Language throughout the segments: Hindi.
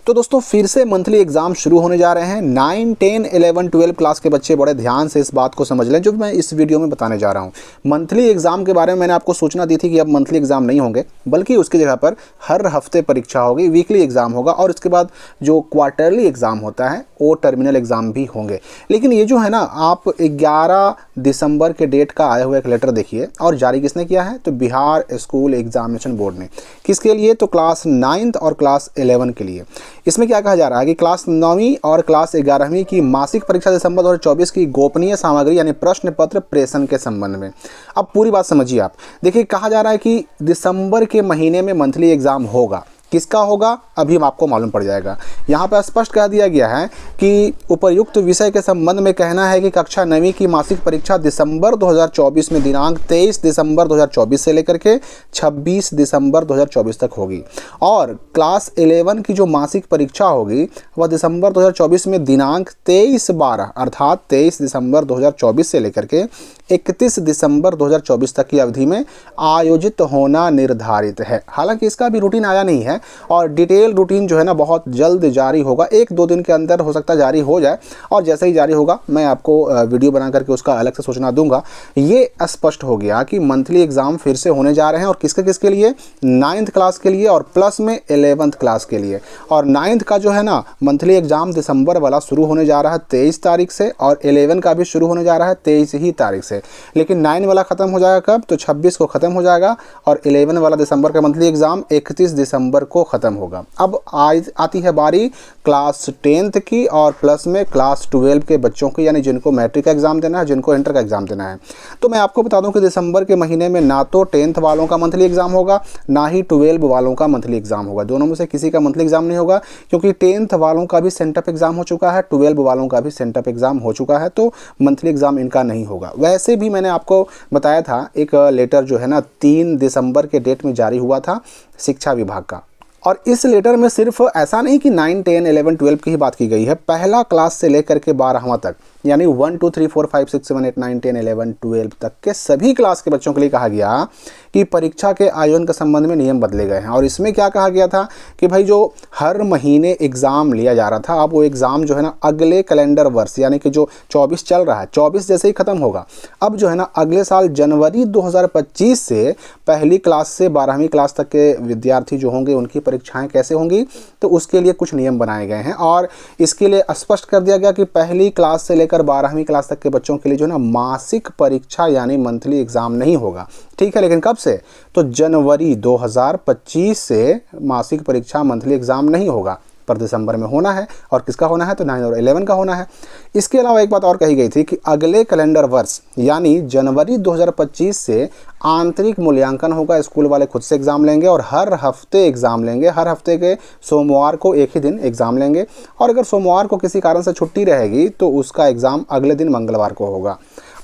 तो दोस्तों फिर से मंथली एग्जाम शुरू होने जा रहे हैं। 9, 10, 11, 12 क्लास के बच्चे बड़े ध्यान से इस बात को समझ लें जो मैं इस वीडियो में बताने जा रहा हूं। मंथली एग्जाम के बारे में मैंने आपको सूचना दी थी कि अब मंथली एग्जाम नहीं होंगे, बल्कि उसकी जगह पर हर हफ्ते परीक्षा होगी, वीकली एग्जाम होगा और इसके बाद जो क्वार्टरली एग्जाम होता है वो टर्मिनल एग्जाम भी होंगे। लेकिन ये जो है ना, आप 11 दिसंबर के डेट का आया हुआ एक लेटर देखिए, और जारी किसने किया है? तो बिहार स्कूल एग्जामिनेशन बोर्ड ने। किसके लिए? तो क्लास 9th और क्लास 11 के लिए। इसमें क्या कहा जा रहा है कि क्लास 9वीं और क्लास 11वीं की मासिक परीक्षा दिसंबर 2024 की गोपनीय सामग्री यानी प्रश्न पत्र प्रेषण के संबंध में। अब पूरी बात समझिए आप। देखिए, कहा जा रहा है कि दिसंबर के महीने में मंथली एग्जाम होगा। किसका होगा अभी आपको मालूम पड़ जाएगा। यहाँ पर स्पष्ट कह दिया गया है कि उपर्युक्त विषय के संबंध में कहना है कि कक्षा 9वीं की मासिक परीक्षा दिसंबर 2024 में दिनांक 23 दिसंबर 2024 से लेकर के 26 दिसंबर 2024 तक होगी, और क्लास 11 की जो मासिक परीक्षा होगी वह दिसंबर 2024 में दिनांक 23/12 अर्थात 23 दिसंबर 2024 से लेकर के 31 दिसंबर 2024 तक की अवधि में आयोजित होना निर्धारित है। हालांकि इसका भी रूटीन आया नहीं है और डिटेल रूटीन जो है ना बहुत जल्द जारी होगा। 1-2 दिन के अंदर हो सकता है जारी हो जाए, और जैसे ही जारी होगा मैं आपको वीडियो बना करके उसका अलग से सूचना दूंगा। ये स्पष्ट हो गया कि मंथली एग्जाम फिर से होने जा रहे हैं, और किसके लिए? 9th क्लास के लिए और प्लस में 11th क्लास के लिए। और 9th का जो है ना मंथली एग्जाम दिसंबर वाला शुरू होने जा रहा है 23 तारीख से, और 11 का भी शुरू होने जा रहा है 23 ही तारीख से। लेकिन 9 वाला खत्म हो जाएगा कब? तो 26 को खत्म हो जाएगा, और 11 वाला दिसंबर का मंथली एग्जाम 31 दिसंबर को खत्म होगा। अब आती है बारी क्लास 10th की और प्लस में क्लास 12 के बच्चों की, यानी जिनको मैट्रिक का एग्जाम देना है, जिनको इंटर का एग्जाम देना है। तो मैं आपको बता दूं कि दिसंबर के महीने में ना तो 10th वालों का मंथली एग्जाम होगा, ना ही 12 वालों का मंथली एग्जाम होगा। दोनों में से किसी का मंथली एग्जाम नहीं होगा, क्योंकि 10th वालों का भी सेंटअप एग्जाम हो चुका है, 12 वालों का भी सेंटअप एग्जाम हो चुका है, तो मंथली एग्जाम इनका नहीं होगा। वैसे भी मैंने आपको बताया था एक लेटर जो है ना 3 दिसंबर के डेट में जारी हुआ था शिक्षा विभाग का, और इस लेटर में सिर्फ ऐसा नहीं कि 9, 10, 11, 12 की ही बात की गई है। पहला क्लास से लेकर के 12वां तक, यानी 1, 2, 3, 4, 5, 6, 7, 8, 9, 10, 11, 12 तक के सभी क्लास के बच्चों के लिए कहा गया कि परीक्षा के आयोजन के संबंध में नियम बदले गए हैं। और इसमें क्या कहा गया था कि भाई जो हर महीने एग्ज़ाम लिया जा रहा था, अब वो एग्ज़ाम जो है ना अगले कैलेंडर वर्ष, यानी कि जो 24 चल रहा है, 24 जैसे ही ख़त्म होगा, अब जो है ना अगले साल जनवरी 2025 से पहली क्लास से 12वीं क्लास तक के विद्यार्थी जो होंगे उनकी परीक्षाएं कैसे होंगी, तो उसके लिए कुछ नियम बनाए गए हैं। और इसके लिए स्पष्ट कर दिया गया कि पहली क्लास से लेकर 12वीं क्लास तक के बच्चों के लिए जो है ना मासिक परीक्षा यानी मंथली एग्जाम नहीं होगा। ठीक है, लेकिन कब से? तो जनवरी 2025 से मासिक परीक्षा मंथली एग्जाम नहीं होगा, पर दिसंबर में होना है। और किसका होना है? तो 9 और 11 का होना है। इसके अलावा एक बात और कही गई थी कि अगले कैलेंडर वर्ष यानी जनवरी 2025 से आंतरिक मूल्यांकन होगा। स्कूल वाले खुद से एग्ज़ाम लेंगे और हर हफ्ते एग्ज़ाम लेंगे। हर हफ्ते के सोमवार को एक ही दिन एग्ज़ाम लेंगे, और अगर सोमवार को किसी कारण से छुट्टी रहेगी तो उसका एग्ज़ाम अगले दिन मंगलवार को होगा।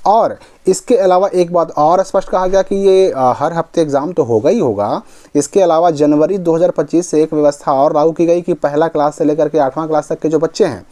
और इसके अलावा एक बात और स्पष्ट कहा गया कि ये हर हफ्ते एग्ज़ाम तो होगा ही होगा। इसके अलावा जनवरी 2025 से एक व्यवस्था और लागू की गई कि पहला क्लास से लेकर के 8वां क्लास तक के जो बच्चे हैं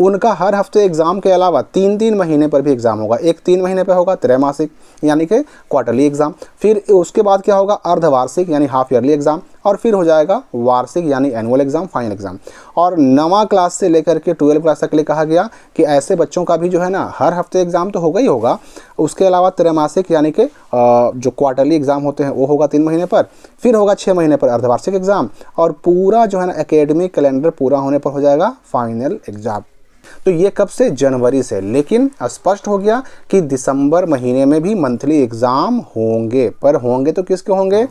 उनका हर हफ्ते एग्ज़ाम के अलावा 3-3 महीने पर भी एग्ज़ाम होगा। एक 3 महीने पर होगा त्रैमासिक यानी कि क्वार्टरली एग्ज़ाम, फिर उसके बाद क्या होगा? अर्धवार्षिक यानी हाफ ईयरली एग्ज़ाम, और फिर हो जाएगा वार्षिक यानी एनुअल एग्ज़ाम, फाइनल एग्ज़ाम। और 9वां क्लास से लेकर के 12 क्लास तक के लिए कहा गया कि ऐसे बच्चों का भी जो है ना हर हफ्ते एग्ज़ाम तो होगा ही होगा, उसके अलावा त्रैमासिक यानी कि जो क्वार्टरली एग्ज़ाम होते हैं वो होगा 3 महीने पर, फिर होगा 6 महीने पर अर्धवार्षिक एग्ज़ाम, और पूरा जो है ना एकेडमिक कैलेंडर पूरा होने पर हो जाएगा फाइनल एग्ज़ाम। तो ये कब से? जनवरी से। लेकिन स्पष्ट हो गया कि दिसंबर महीने में भी मंथली एग्ज़ाम होंगे, पर होंगे तो किसके होंगे?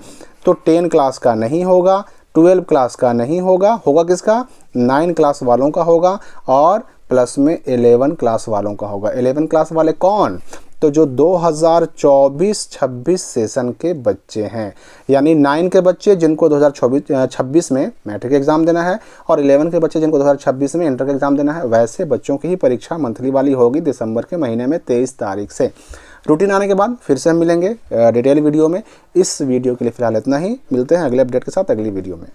तो 10 क्लास का नहीं होगा, 12 क्लास का नहीं होगा, होगा किसका? 9 क्लास वालों का होगा, और प्लस में 11 क्लास वालों का होगा। 11 क्लास वाले कौन? तो जो 2024-26 सेशन के बच्चे हैं, यानी 9 के बच्चे जिनको 2026 में मैट्रिक एग्ज़ाम देना है, और 11 के बच्चे जिनको 2026 में इंटर का एग्ज़ाम देना है, वैसे बच्चों की ही परीक्षा मंथली वाली होगी दिसंबर के महीने में 23 तारीख से। रूटीन आने के बाद फिर से हम मिलेंगे डिटेल वीडियो में। इस वीडियो के लिए फ़िलहाल इतना ही। मिलते हैं अगले अपडेट के साथ अगली वीडियो में।